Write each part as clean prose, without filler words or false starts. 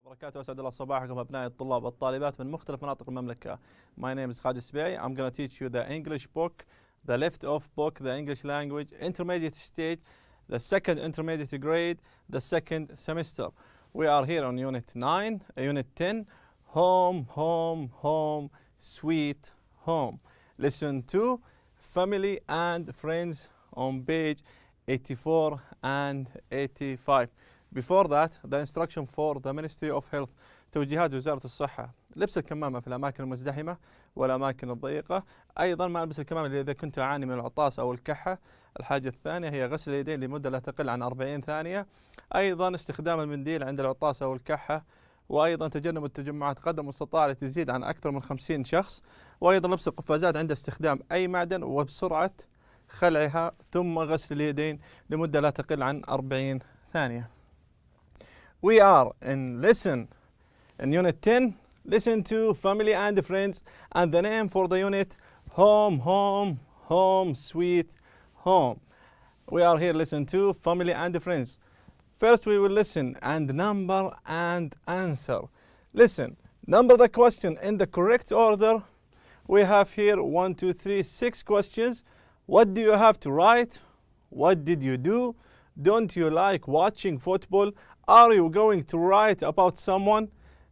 وبركاته. أسعد الله صباحكم أبناء الطلاب والطالبات من مختلف مناطق المملكة. My name is Khalid Sbei. I'm going to teach you the English book, the left-off book, the English language, intermediate stage, the second intermediate grade, the second semester. We are here on unit 9, unit 10, home, home, home, sweet home. Listen to family and friends on page 84 and 85. Before that, the instruction for the Ministry of Health. توجيهات وزارة الصحة: لبس الكمامة في الأماكن المزدحمة والأماكن الضيقة. أيضا ما ألبس الكمامة إذا كنت أعاني من العطاس أو الكحة. الحاجة الثانية هي غسل اليدين لمدة لا تقل عن 40 ثانية. أيضا استخدام المنديل عند العطاس أو الكحة. وأيضا تجنب التجمعات قدر المستطاع التي تزيد عن أكثر من 50 شخص. وأيضا لبس القفازات عند استخدام أي معدن وبسرعة خلعها، ثم غسل اليدين لمدة لا تقل عن 40 ثانية. We are in unit 10. Listen to family and friends, and the name for the unit: home, home, home, sweet home. We are here. Listen to family and friends. First, we will listen and number and answer. Listen, number the question in the correct order. We have here 1, 2, 3, 6 questions. What do you have to write? What did you do? Don't you like watching football? Are you going to write about someone?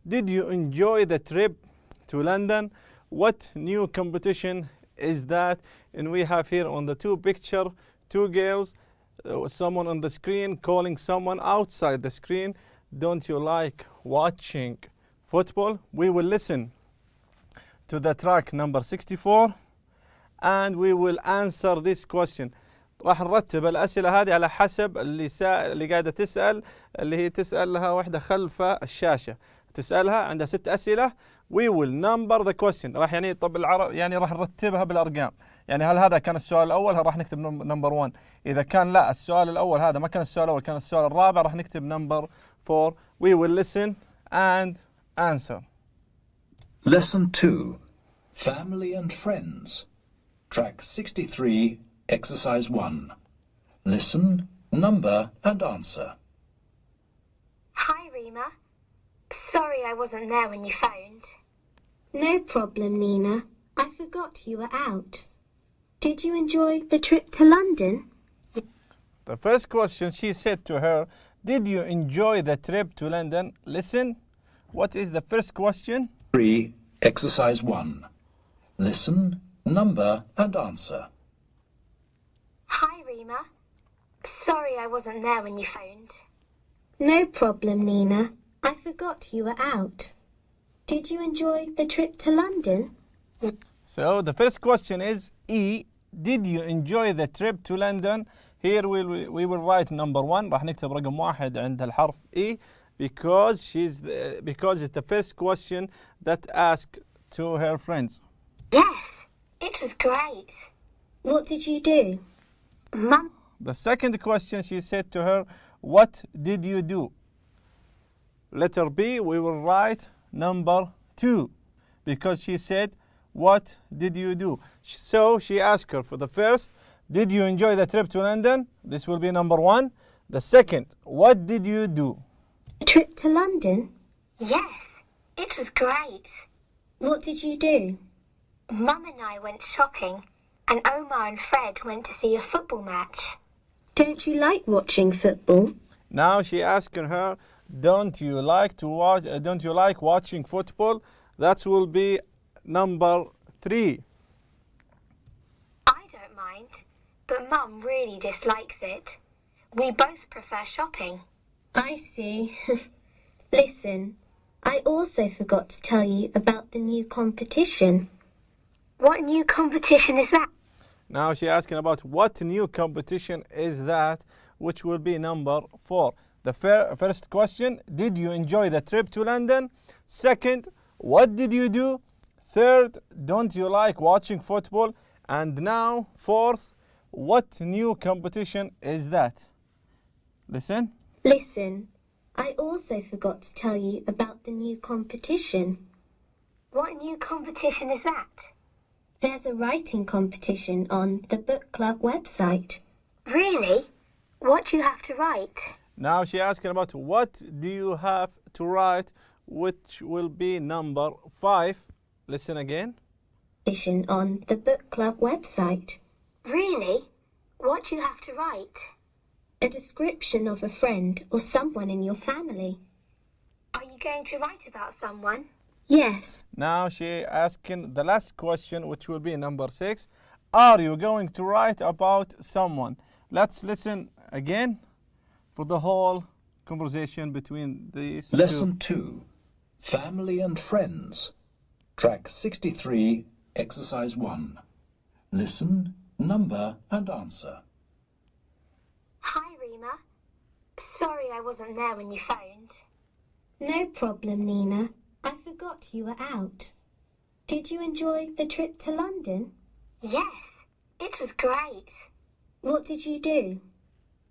Did you enjoy the trip to London? What new competition is that? And we have here on the picture, two girls, someone on the screen calling someone outside the screen. Don't you like watching football? We will listen to the track number 64 and we will answer this question. راح نرتب الأسئلة هذه على حسب اللي قاعدة تسأل، اللي هي تسأل لها واحدة خلف الشاشة، تسألها عندها 6 أسئلة. We will number the question. راح يعني طب يعني راح نرتبها بالأرقام. يعني هل هذا كان السؤال الأول راح نكتب نمبر 1. إذا كان لا السؤال الأول هذا ما كان السؤال الأول، كان السؤال الرابع، راح نكتب نمبر 4. We will listen and answer. Lesson 2. Family and Friends. Track 63. Exercise 1. Listen, number and answer. Hi, Rima. Sorry I wasn't there when you phoned. No problem, Nina. I forgot you were out. Did you enjoy the trip to London? The first question she said to her, did you enjoy the trip to London? Listen, what is the first question? 3. Exercise 1. Listen, number and answer. Hi, Rima. Sorry I wasn't there when you phoned. No problem, Nina. I forgot you were out. Did you enjoy the trip to London? So the first question is E. Did you enjoy the trip to London? Here we will write number 1. راح نكتب رقم 1 عند الحرف E because it's the first question that asked to her friends. Yes, it was great. What did you do? Mum. The second question she said to her, what did you do? Letter B, we will write number 2 because she said, what did you do? So she asked her for the first, did you enjoy the trip to London? This will be number 1. The second, what did you do? A trip to London? Yes, it was great. What did you do? Mum and I went shopping and Omar and Fred went to see a football match. Don't you like watching football? Now she asking her, don't you like watching football? That will be number 3. I don't mind, but Mum really dislikes it. We both prefer shopping. I see. Listen, I also forgot to tell you about the new competition. What new competition is that? Now she's asking about what new competition is that, which will be number 4. The first question, did you enjoy the trip to London? Second, what did you do? Third, don't you like watching football? And now, fourth, what new competition is that? Listen. Listen, I also forgot to tell you about the new competition. What new competition is that? There's a writing competition on the book club website. Really? What do you have to write? Now she asking about what do you have to write, which will be number 5. Listen again. Edition on the book club website. Really? What do you have to write? A description of a friend or someone in your family. Are you going to write about someone? Yes. Now she asking the last question, which will be number 6. Are you going to write about someone? Let's listen again for the whole conversation between these Lesson 2. Family and Friends. Track 63, Exercise 1. Listen, number and answer. Hi, Rima. Sorry I wasn't there when you phoned. No problem, Nina. I forgot you were out. Did you enjoy the trip to London? Yes, it was great. What did you do?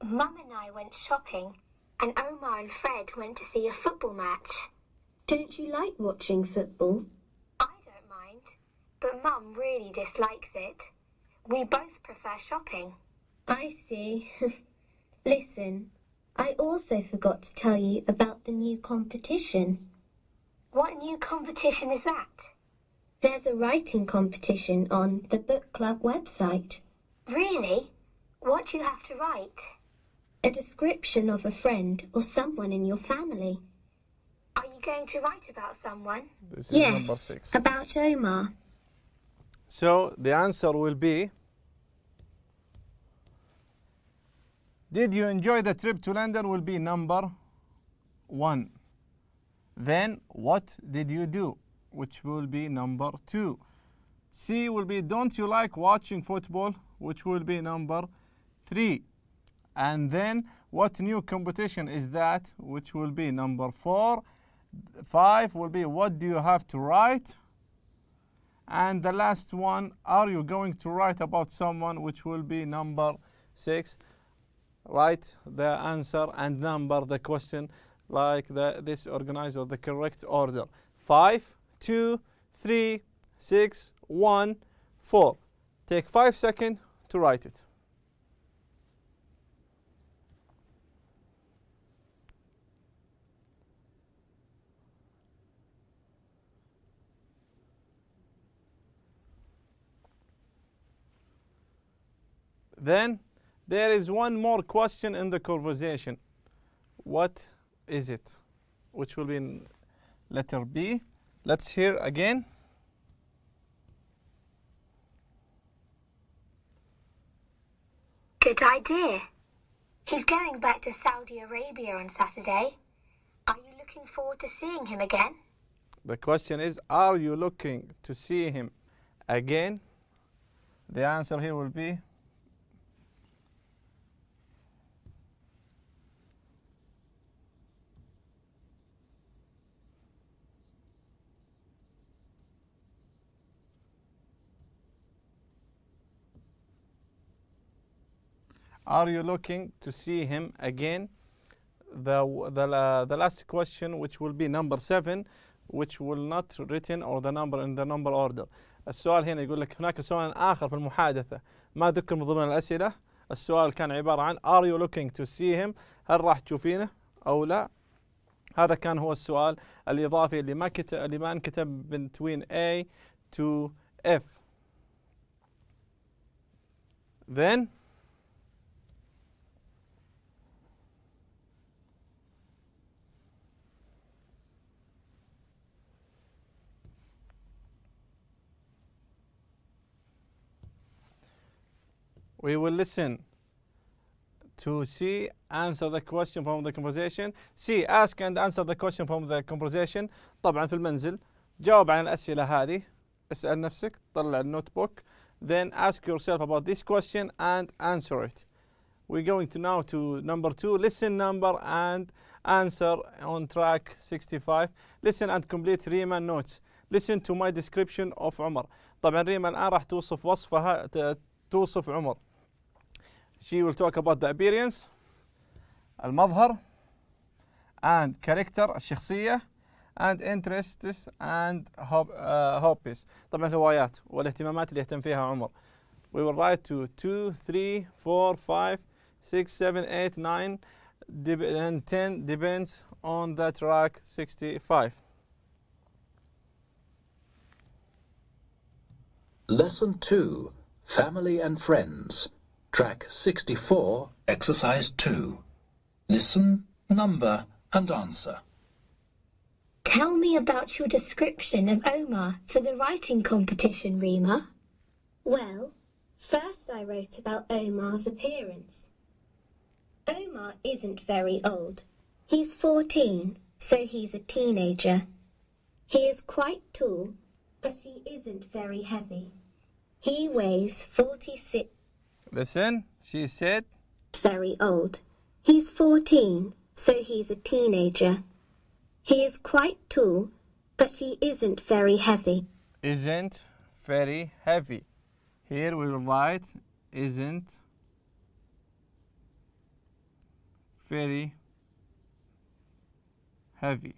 Mum and I went shopping, and Omar and Fred went to see a football match. Don't you like watching football? I don't mind, but Mum really dislikes it. We both prefer shopping. I see. Listen, I also forgot to tell you about the new competition. What new competition is that? There's a writing competition on the book club website. Really? What do you have to write? A description of a friend or someone in your family. Are you going to write about someone? This is number Yes, 6. about Omar. So the answer will be, did you enjoy the trip to London will be number 1. Then what did you do, which will be number 2. C will be, don't you like watching football, which will be number 3. And then what new competition is that, which will be number 4. 5 will be, what do you have to write? And the last one, are you going to write about someone, which will be number 6. Write the answer and number the question like this organized or the correct order. 5, 2, 3, 6, 1, 4. Take 5 seconds to write it. Then there is one more question in the conversation. What is it? Which will be in letter B. Let's hear again. Good idea. He's going back to Saudi Arabia on Saturday. Are you looking forward to seeing him again? The question is, are you looking to see him again? The answer here will be are you looking to see him again? The last question, which will be number 7, which will not written or the number in the number order. السؤال هنا يقول لك هناك سؤال آخر في المحادثة ما ذكر من ضمن الأسئلة. السؤال كان عبارة عن are you looking to see him؟ هل راح تشوفينه أو لا؟ هذا كان هو السؤال الإضافي اللي ما انكتب between A to F. Then we will listen to C answer the question from the conversation. C ask and answer the question from the conversation. طبعا في المنزل جاوب عن الأسئلة هذه. اسأل نفسك طلع النوت book. Then ask yourself about this question and answer it. We're going to now to number 2. Listen number and answer on track 65. Listen and complete Rima notes. Listen to my description of عمر. طبعا ريما الآن راح توصف وصفها توصف عمر. She will talk about the appearance, المظهر, and character الشخصية, and interests and hobbies. طبعا الهوايات والاهتمامات اللي يهتم فيها عمر. We will write to 2, 3, 4, 5, 6, 7, 8, 9, and 10 depends on the track 65. Lesson 2, Family and Friends. Track 64, Exercise 2. Listen, number and answer. Tell me about your description of Omar for the writing competition, Rima. Well, first I wrote about Omar's appearance. Omar isn't very old. He's 14, so he's a teenager. He is quite tall, but he isn't very heavy. He weighs 46. Listen, she said. Very old. He's 14, so he's a teenager. He is quite tall, but he isn't very heavy. Isn't very heavy. Here we will write isn't very heavy.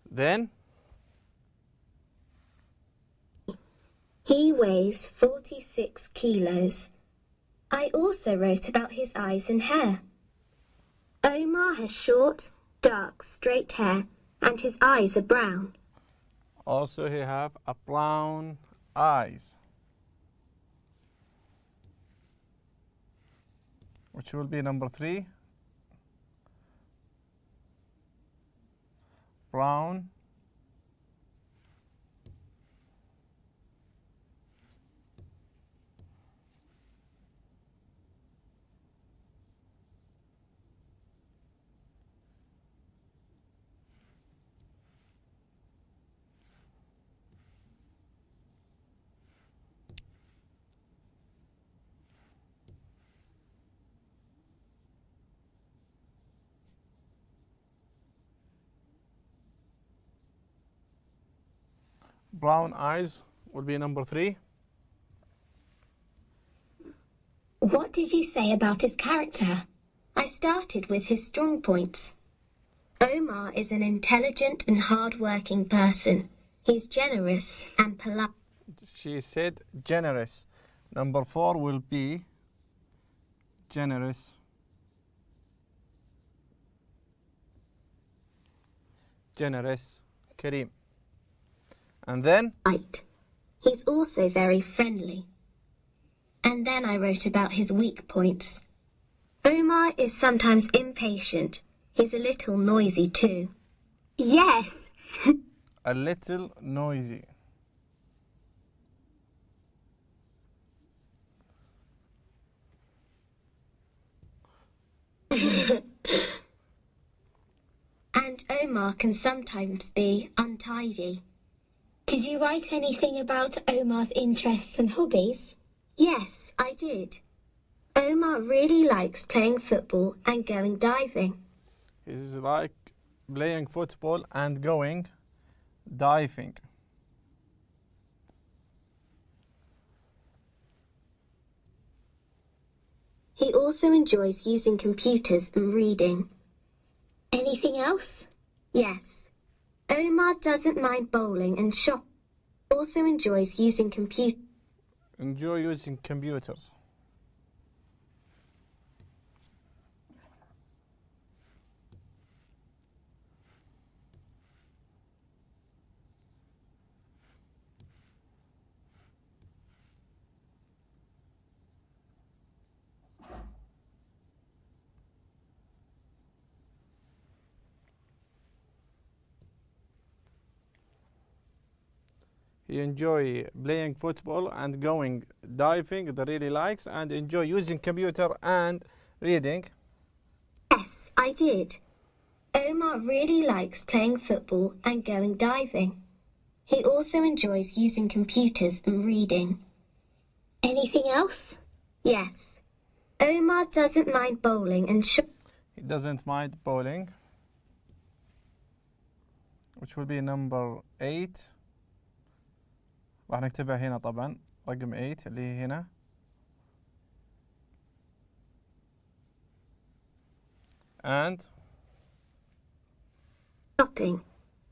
Then he weighs 46 kilos. I also wrote about his eyes and hair. Omar has short, dark, straight hair, and his eyes are brown. also he have a brown eyes, which will be number 3. Brown brown eyes will be number 3. What did you say about his character? I started with his strong points. Omar is an intelligent and hard-working person. He's generous and polite. She said generous. Number 4 will be generous. Generous. Kareem. And then He's also very friendly. And then I wrote about his weak points. Omar is sometimes impatient. He's a little noisy too. Yes. a little noisy. And Omar can sometimes be untidy. Did you write anything about Omar's interests and hobbies? Yes, I did. Omar really likes playing football and going diving. He's like playing football and going diving. He also enjoys using computers and reading. Anything else? Yes. Omar doesn't mind bowling and shop. Also enjoys using Enjoy using computers. He enjoy playing football and going diving, that really likes, and enjoy using computer and reading. Yes, I did. Omar really likes playing football and going diving. He also enjoys using computers and reading. Anything else? Yes. Omar doesn't mind bowling and He doesn't mind bowling, which will be number 8. راح نكتبها هنا طبعا رقم 8 اللي هي هنا. And shopping,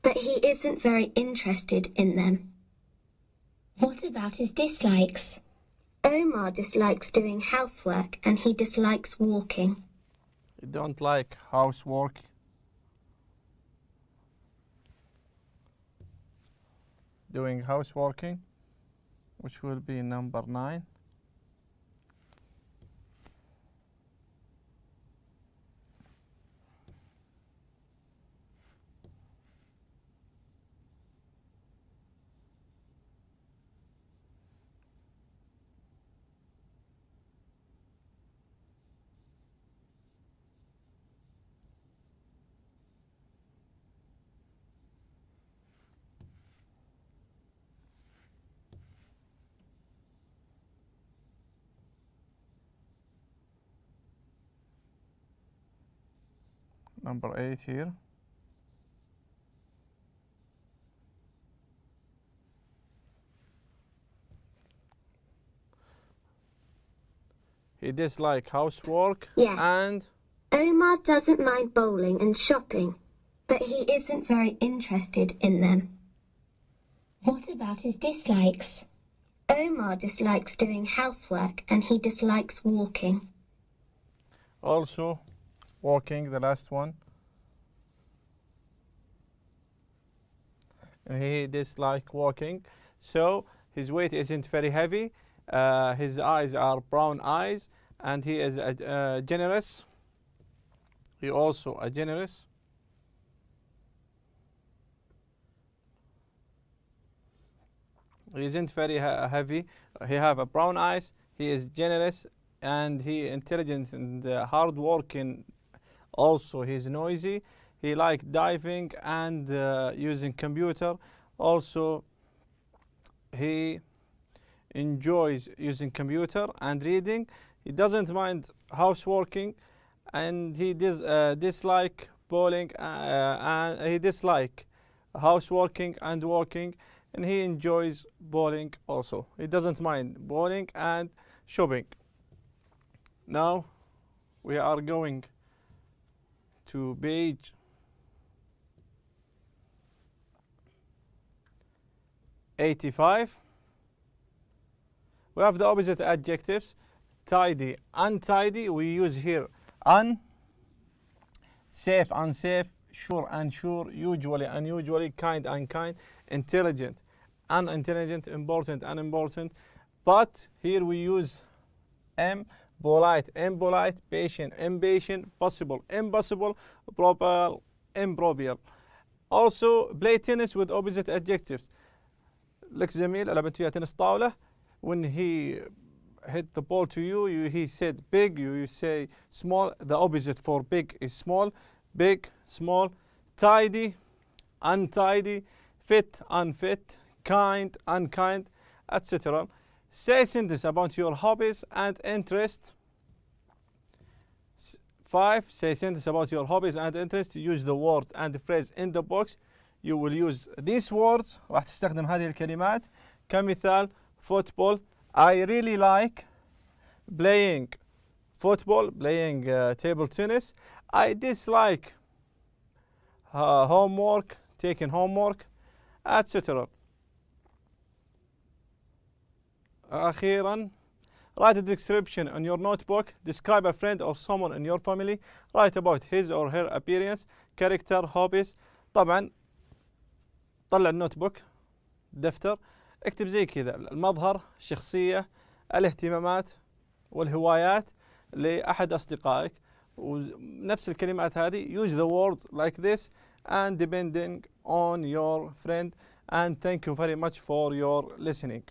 but he isn't very interested in them. What about his dislikes? Omar dislikes doing housework and he dislikes walking. You don't like housework. Doing houseworking, which will be number 9. Number 8 here. He dislikes housework. Yeah. And Omar doesn't mind bowling and shopping, but he isn't very interested in them. What about his dislikes? Omar dislikes doing housework and he dislikes walking. also walking, the last one. And he dislikes walking, so his weight isn't very heavy. His eyes are brown eyes, and he is generous. He also a generous. He isn't very heavy. He have a brown eyes. He is generous, and he intelligent and hard working. Also, he's noisy. He like diving and using computer. Also, he enjoys using computer and reading. He doesn't mind houseworking, and he dislike bowling, and he dislike houseworking and walking, and he enjoys bowling also. He doesn't mind bowling and shopping. Now we are going to page 85. We have the opposite adjectives: tidy, untidy. We use here safe, unsafe, sure, unsure, usually, unusually, kind, unkind, intelligent, unintelligent, important, unimportant. But here we use polite, impolite, patient, impatient, possible, impossible, proper, improbable. Also play tennis with opposite adjectives. لك زميل لعبت وياه تنس طاولة. When he hit the ball to you, he said big, you say small. The opposite for big is small. Big, small. Tidy, untidy. Fit, unfit. Kind, unkind, etc. Say a sentence about your hobbies and interests. 5. Say a sentence about your hobbies and interests. Use the word and the phrase in the box. You will use these words. راح تستخدم هذه الكلمات. كمثال: football. I really like playing football, playing table tennis. I dislike homework, taking homework, etc. أخيرا, write a description on your notebook. Describe a friend or someone in your family. Write about his or her appearance, character, hobbies. طبعا طلع النوت بوك، دفتر، اكتب زي كذا المظهر، الشخصية، الاهتمامات والهوايات لأحد أصدقائك، ونفس الكلمات هذه. Use the word like this and depending on your friend. And thank you very much for your listening.